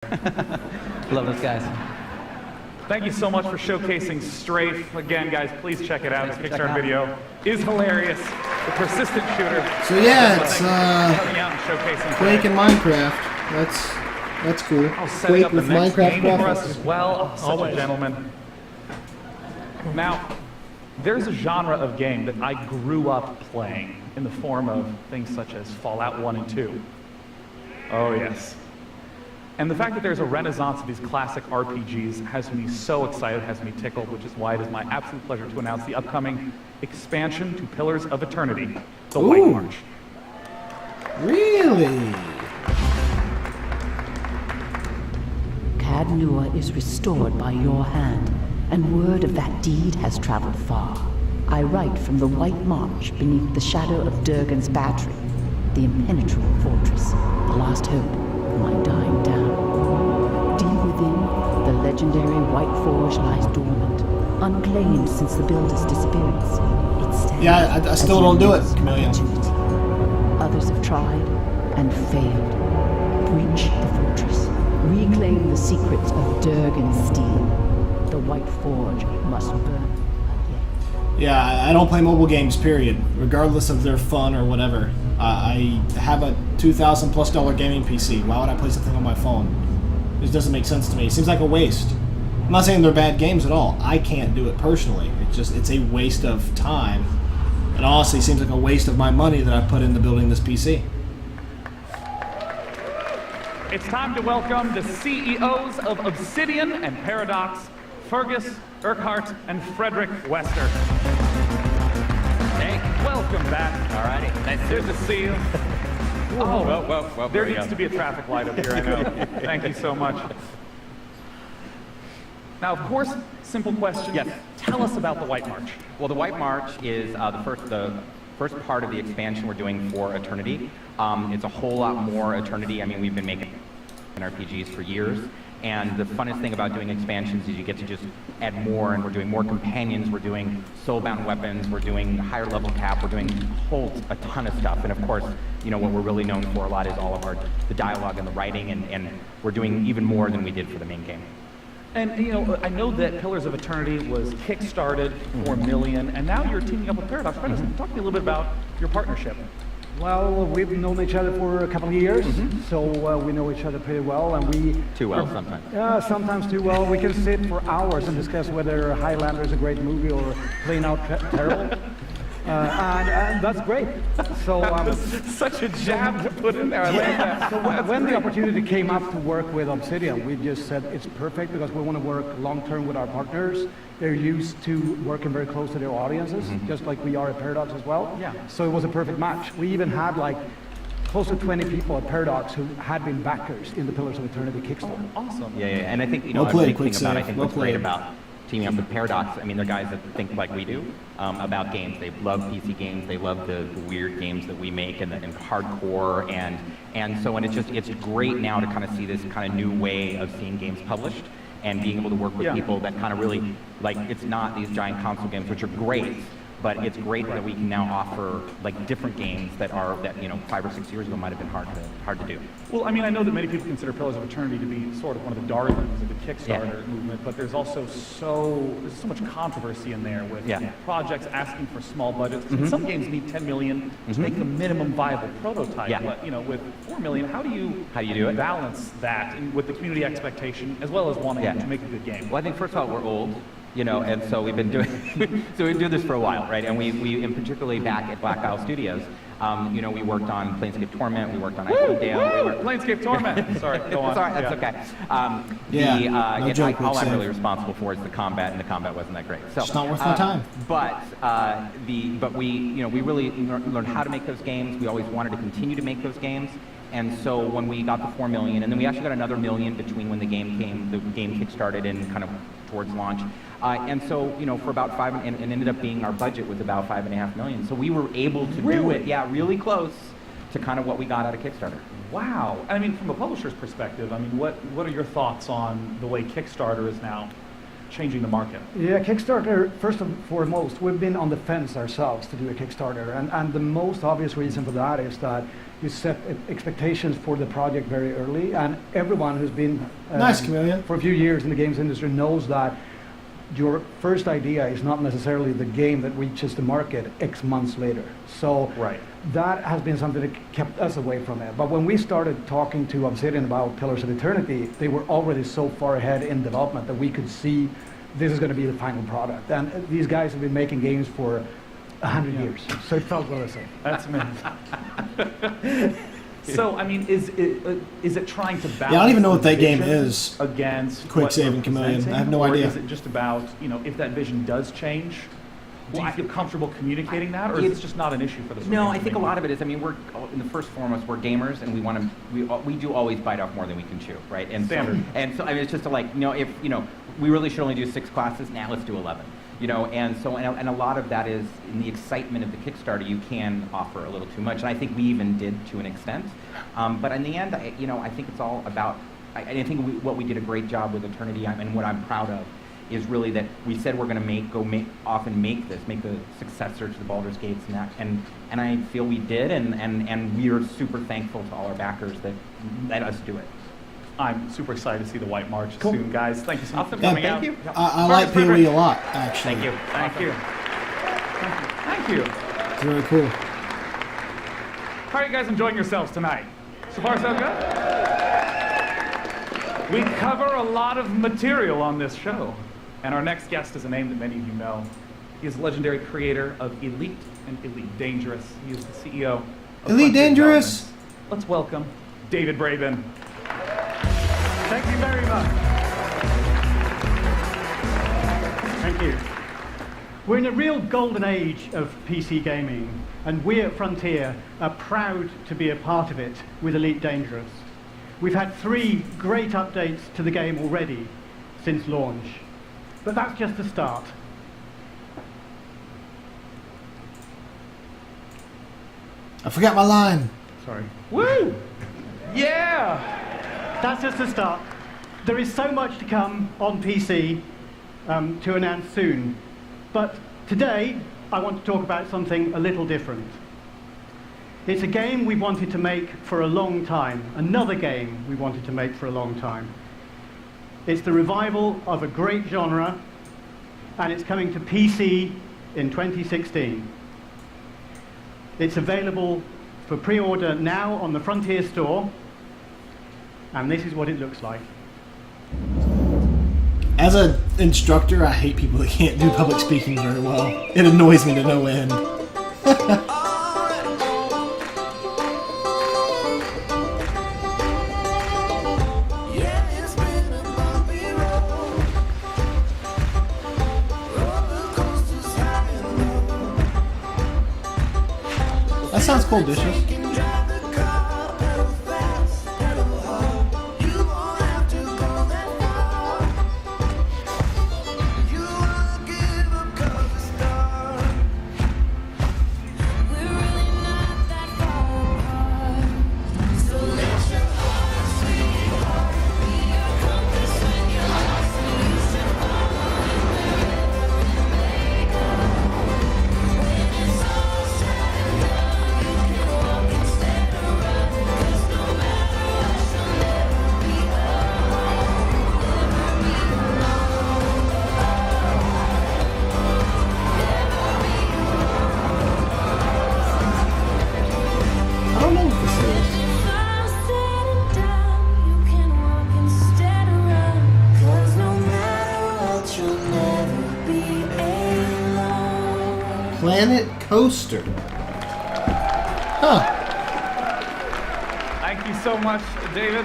Love those guys. Thank you so much for showcasing Strafe. Again, guys, please check it out. The Kickstarter video is hilarious. The persistent shooter. So yeah, it's coming out and showcasing Quake and Minecraft. That's cool. Setting Quake up with the next Minecraft game for us graphics. as well. Such a gentleman. Now, there's a genre of game that I grew up playing in the form of things such as Fallout 1 and 2. Oh yes. And the fact that there's a renaissance of these classic RPGs has me so excited, has me tickled, which is why it is my absolute pleasure to announce the upcoming expansion to Pillars of Eternity, The White March. Really? Cadnua is restored by your hand, and word of that deed has traveled far. I write from the White March beneath the shadow of Durgan's battery, the impenetrable fortress, the last hope of my dying town. Deep within, the legendary White Forge lies dormant, unclaimed since the builder's disappearance. It stands Yeah, I still don't do it, Chameleon. Others have tried and failed. Breach the fortress. Reclaim the secrets of Durgan's steel. The White Forge must burn again. Yeah, I don't play mobile games, period. Regardless of their fun or whatever. I have a $2,000+ gaming PC. Why would I play something on my phone? This doesn't make sense to me. It seems like a waste. I'm not saying they're bad games at all. I can't do it personally. It's a waste of time. It honestly seems like a waste of my money that I put into building this PC. It's time to welcome the CEOs of Obsidian and Paradox, Fergus, Urquhart, and Frederick Wester. Hey. Welcome back. Alrighty. Nice Good to see you. Oh, well, there needs to be a traffic light up here, I know. Thank you so much. Now, of course, simple question. Yes. Tell us about the White March. Well, the White March is the first part of the expansion we're doing for Eternity. It's a whole lot more Eternity. I mean, we've been making RPGs for years. And the funnest thing about doing expansions is you get to just add more, and we're doing more companions, we're doing soulbound weapons, we're doing higher level cap, we're doing a ton of stuff. And of course, you know, what we're really known for a lot is all of the dialogue and the writing, and we're doing even more than we did for the main game. And, you know, I know that Pillars of Eternity was kickstarted for $1 million, and now you're teaming up with Paradox. Talk to me a little bit about your partnership. Well, we've known each other for a couple of years, so we know each other pretty well, and we... Too well, sometimes. Yeah, sometimes too well. We can sit for hours and discuss whether Highlander is a great movie or Plain Out Terrible. And that's great. So Such a jab to put in there. I like that. so when the opportunity came up to work with Obsidian, we just said it's perfect because we want to work long-term with our partners. They're used to working very close to their audiences, just like we are at Paradox as well. Yeah. So it was a perfect match. We even had like close to 20 people at Paradox who had been backers in the Pillars of Eternity Kickstarter. Awesome. Yeah, and I think, you know, Well played, a big thing about, I Quicksave. think Well what's great played. about teaming up with Paradox, I mean, they're guys that think like we do about games. They love PC games, they love the weird games that we make and hardcore, and so, and it's great now to kind of see this kind of new way of seeing games published and being able to work with people that kind of really, like, it's not these giant console games, which are great, but it's great that we can now offer like different games that you know 5 or 6 years ago might have been hard to do. Well, I mean, I know that many people consider Pillars of Eternity to be sort of one of the darlings of the Kickstarter movement, but there's also there's so much controversy in there with projects asking for small budgets. Some games need 10 million to make a minimum viable prototype. Yeah. But, you know, with 4 million, how do you do it? balance that with the community expectation as well as wanting to make a good game? Well, I think first of all, we're old, you know, and so we've been doing this for a while, right? And we and particularly back at Black Isle Studios, you know, we worked on Planescape Torment, we worked on Icewind Dale. Planescape Torment. Sorry, go on. It's all right, that's okay. no joke, all I'm Quicksave. really responsible for is the combat, and the combat wasn't that great. So It's not worth my time. But we, you know, we really learned how to make those games. We always wanted to continue to make those games. And so when we got the 4 million, and then we actually got another $1 million between when the game kickstarted and kind of towards launch. And so, you know, for about and ended up being our budget was about $5.5 million. So we were able to do it, really close to kind of what we got out of Kickstarter. Wow. I mean, from a publisher's perspective, I mean, what are your thoughts on the way Kickstarter is now changing the market? Yeah, Kickstarter, first and foremost, we've been on the fence ourselves to do a Kickstarter. And the most obvious reason for that is that you set expectations for the project very early. And everyone who's been Nice, Chameleon. for a few years in the games industry knows that your first idea is not necessarily the game that reaches the market X months later. So Right. that has been something that kept us away from it. But when we started talking to Obsidian about Pillars of Eternity, they were already so far ahead in development that we could see this is going to be the final product. And these guys have been making games for 100 years, so it felt well safe. That's amazing. So, I mean, is it trying to balance? Yeah, I don't even know what the that game vision is. against Quick what saving we're Chameleon. presenting, I have no or idea. Is it just about, if that vision does change, do you feel comfortable communicating that, or is it just not an issue for the? No, I think a lot of it is. I mean, we're in the first foremost, we're gamers, and we do always bite off more than we can chew, right? And Standard. So I mean, it's just if we really should only do 6 classes. Now let's do 11. And a lot of that is in the excitement of the Kickstarter. You can offer a little too much, and I think we even did to an extent. But in the end, I think it's all about. I think what we did a great job with Eternity, and what I'm proud of, is really that we said we're going to make the successor to the Baldur's Gates, and I feel we did, and we are super thankful to all our backers that let us do it. I'm super excited to see the White March Cool. soon, guys. Thank you so much for Awesome. coming Thank out. you. I like PoE a lot, actually. Thank you. Thank you. Thank you. It's really cool. How are you guys enjoying yourselves tonight? So far, so good? We cover a lot of material on this show. And our next guest is a name that many of you know. He is the legendary creator of Elite and Elite Dangerous. He is the CEO of Elite Frontier Dangerous. Developments. Let's welcome David Braben. Thank you very much. Thank you. We're in a real golden age of PC gaming, and we at Frontier are proud to be a part of it with Elite Dangerous. We've had 3 great updates to the game already since launch, but that's just the start. I forgot my line. Sorry. Woo! Yeah! That's just the start. There is so much to come on PC to announce soon. But today, I want to talk about something a little different. It's a game we wanted to make for a long time. Another game we wanted to make for a long time. It's the revival of a great genre, and it's coming to PC in 2016. It's available for pre-order now on the Frontier store. And this is what it looks like. As an instructor, I hate people that can't do public speaking very well. It annoys me to no end. That sounds cool, Dishes. I don't know what this is. Planet Coaster. Huh. Thank you so much, David.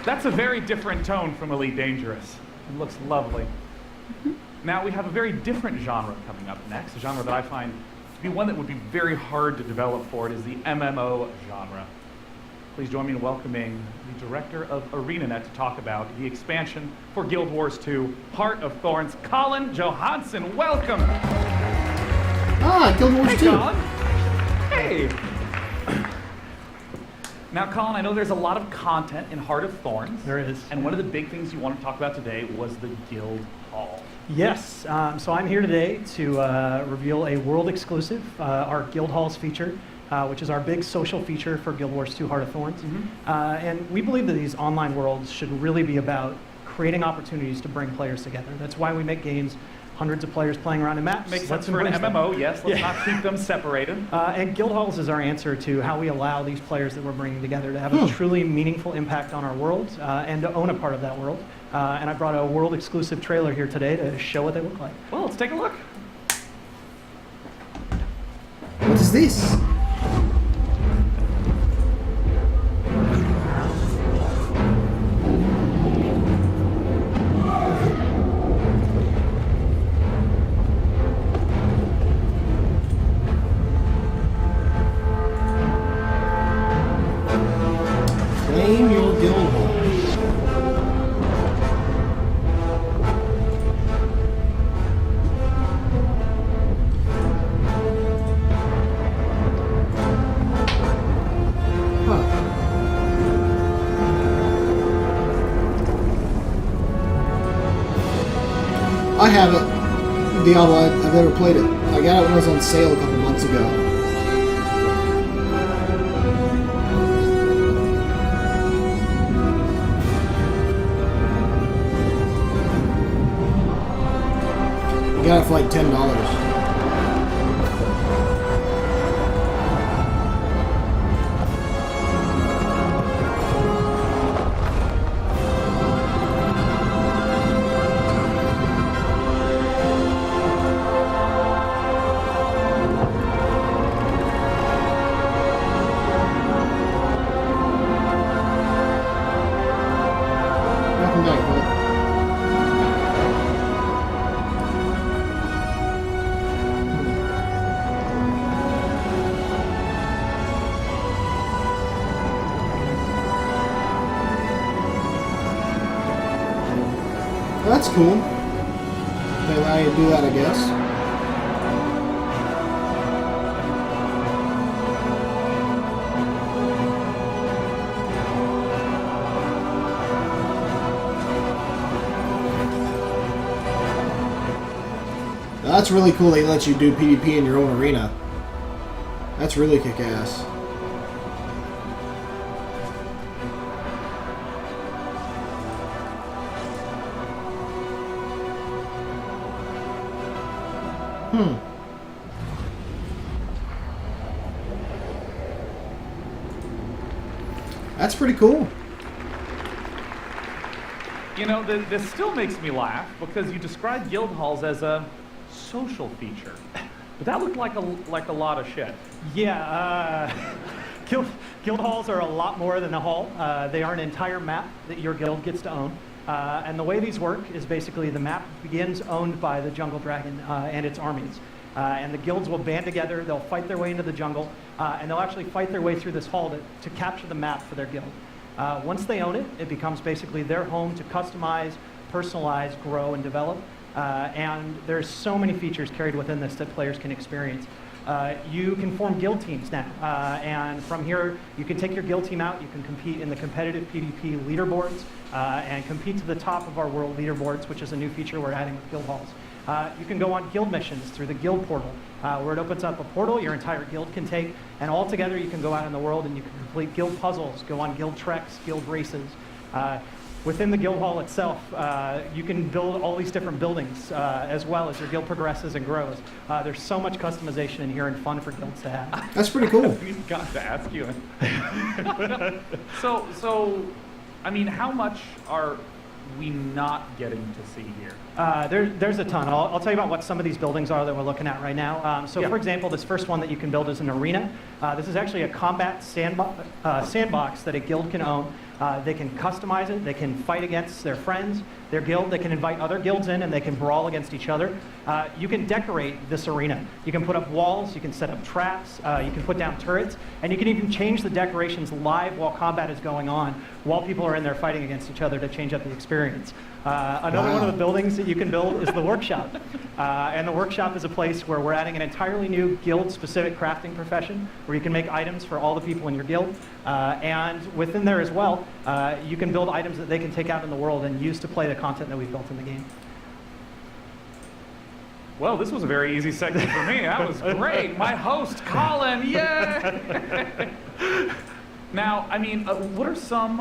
That's a very different tone from Elite Dangerous. It looks lovely. Now we have a very different genre coming up next, a genre that I find to be one that would be very hard to develop for. It is the MMO genre. Please join me in welcoming the director of ArenaNet to talk about the expansion for Guild Wars 2, Heart of Thorns, Colin Johansson. Welcome. Ah, Guild Wars Hey, 2. Colin. Hey. Now, Colin, I know there's a lot of content in Heart of Thorns. There is. And one of the big things you want to talk about today was the Guild Hall. Yes, so I'm here today to reveal a world exclusive, our Guild Halls feature, which is our big social feature for Guild Wars 2 Heart of Thorns. And we believe that these online worlds should really be about creating opportunities to bring players together. That's why we make games, hundreds of players playing around in maps. Makes sense for an MMO, yes. Let's not keep them separated. And Guild Halls is our answer to how we allow these players that we're bringing together to have a truly meaningful impact on our world and to own a part of that world. And I brought a world exclusive trailer here today to show what they look like. Well, let's take a look. What is this? Claim your guild hall. I have it. Diablo, I've never played it. I got it when it was on sale a couple months ago. I got it for like $10. Welcome back, bud. Well, that's cool. They allow you to do that, I guess. That's really cool. They let you do PvP in your own arena. That's really kick-ass. That's pretty cool. You know, this still makes me laugh because you described guild halls as a social feature. But that looked like a lot of shit. Yeah, guild halls are a lot more than a hall. They are an entire map that your guild gets to own. And the way these work is basically the map begins owned by the Jungle Dragon and its armies. And the guilds will band together, they'll fight their way into the jungle, and they'll actually fight their way through this hall to capture the map for their guild. Once they own it, it becomes basically their home to customize, personalize, grow, and develop. And there's so many features carried within this that players can experience. You can form guild teams now, and from here you can take your guild team out, you can compete in the competitive PvP leaderboards, and compete to the top of our world leaderboards, which is a new feature we're adding with guild halls. You can go on guild missions through the guild portal, where it opens up a portal your entire guild can take, and all together you can go out in the world and you can complete guild puzzles, go on guild treks, guild races. Within the guild hall itself, you can build all these different buildings as well as your guild progresses and grows. There's so much customization in here and fun for guilds to have. That's pretty cool. We've got to ask you. So, I mean, how much are we not getting to see here? There's a ton. I'll tell you about what some of these buildings are that we're looking at right now. For example, this first one that you can build is an arena. This is actually a combat sandbox that a guild can own. They can customize it. They can fight against their friends, their guild. They can invite other guilds in, and they can brawl against each other. You can decorate this arena. You can put up walls. You can set up traps. You can put down turrets. And you can even change the decorations live while combat is going on, while people are in there fighting against each other to change up the experience. Another one of the buildings that you can build is the workshop. And the workshop is a place where we're adding an entirely new guild-specific crafting profession, where you can make items for all the people in your guild. And within there as well, you can build items that they can take out in the world and use to play the content that we've built in the game. Well, this was a very easy segment for me. That was great. My host, Colin, yay! Now, I mean, what is some